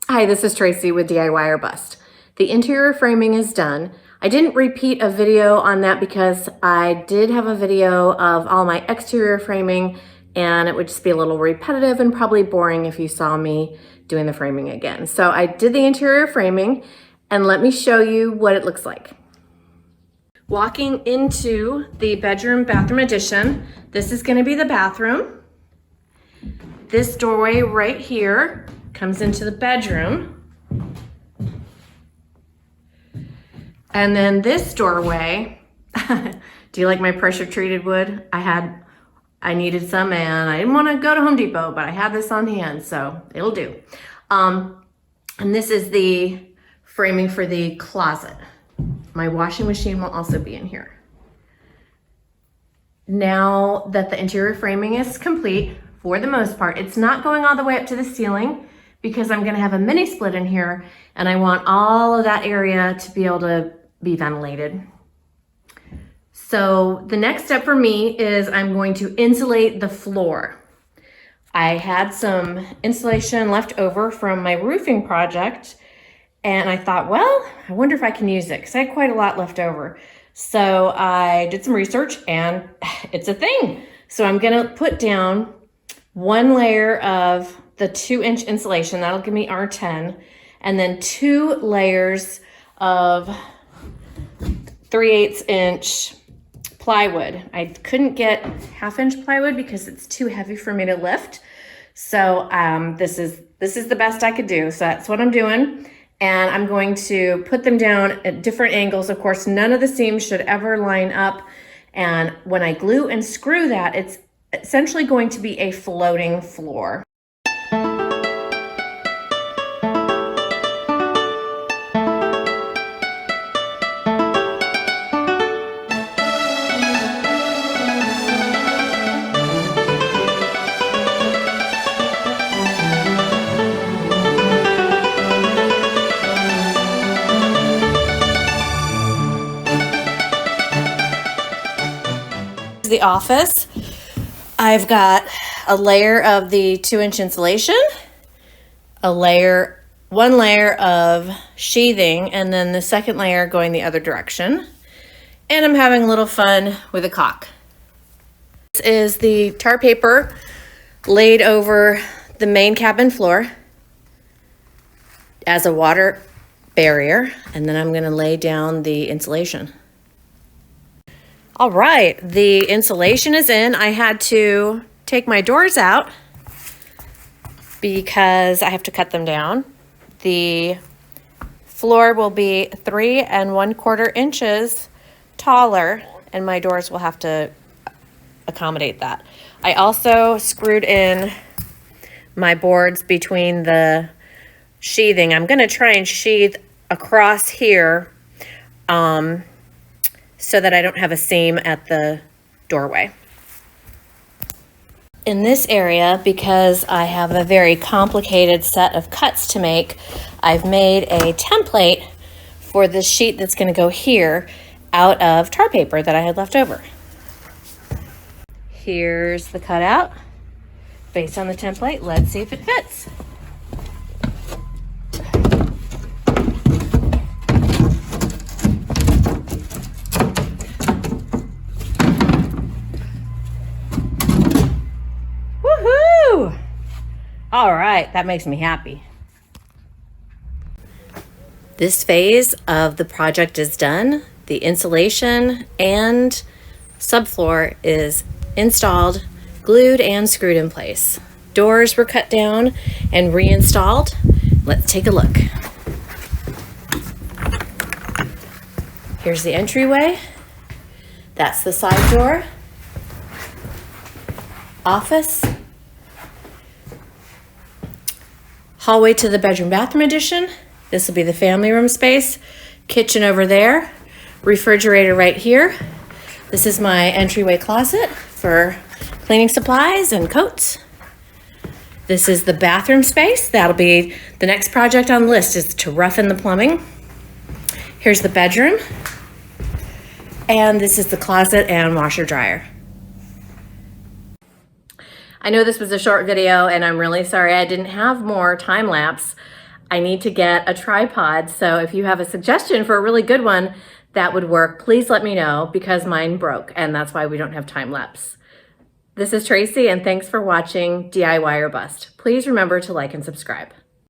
Hi, this is Tracy with DIY or Bust. The interior framing is done. I didn't repeat a video on that because I did have a video of all my exterior framing and it would just be a little repetitive and probably boring if you saw me doing the framing again. So I did the interior framing and let me show you what it looks like. Walking into the bedroom bathroom addition, this is going to be the bathroom. This doorway right here comes into the bedroom. And then this doorway, do you like my pressure treated wood? I needed some and I didn't want to go to Home Depot, but I had this on hand, so it'll do. And this is the framing for the closet. My washing machine will also be in here. Now that the interior framing is complete, for the most part, it's not going all the way up to the ceiling because I'm gonna have a mini split in here and I want all of that area to be able to be ventilated. So the next step for me is I'm going to insulate the floor. I had some insulation left over from my roofing project and I thought, well, I wonder if I can use it because I had quite a lot left over. So I did some research and it's a thing. So I'm gonna put down one layer of the 2-inch insulation, that'll give me R10, and then 2 layers of 3/8 inch plywood. I couldn't get 1/2 inch plywood because it's too heavy for me to lift. So this is the best I could do. So that's what I'm doing. And I'm going to put them down at different angles. Of course, none of the seams should ever line up. And when I glue and screw that, it's essentially going to be a floating floor. The office, I've got a layer of the 2-inch insulation, one layer of sheathing, and then the second layer going the other direction. And I'm having a little fun with a caulk. This is the tar paper laid over the main cabin floor as a water barrier, and then I'm going to lay down the insulation. All right, the insulation is in. I had to take my doors out because I have to cut them down. The floor will be 3 1/4 inches taller and my doors will have to accommodate that. I also screwed in my boards between the sheathing. I'm gonna try and sheathe across here so that I don't have a seam at the doorway. In this area, because I have a very complicated set of cuts to make, I've made a template for the sheet that's going to go here out of tar paper that I had left over. Here's the cutout based on the template. Let's see if it fits. All right, that makes me happy. This phase of the project is done. The insulation and subfloor is installed, glued, and screwed in place. Doors were cut down and reinstalled. Let's take a look. Here's the entryway. That's the side door. Office. Hallway to the bedroom bathroom addition. This will be the family room space. Kitchen over there. Refrigerator right here. This is my entryway closet for cleaning supplies and coats. This is the bathroom space. That'll be the next project on the list, is to roughen the plumbing. Here's the bedroom. And this is the closet and washer dryer. I know this was a short video and I'm really sorry I didn't have more time lapse. I need to get a tripod, so if you have a suggestion for a really good one that would work, please let me know, because mine broke and that's why we don't have time lapse. This is Tracy, and thanks for watching DIY or Bust. Please remember to like and subscribe.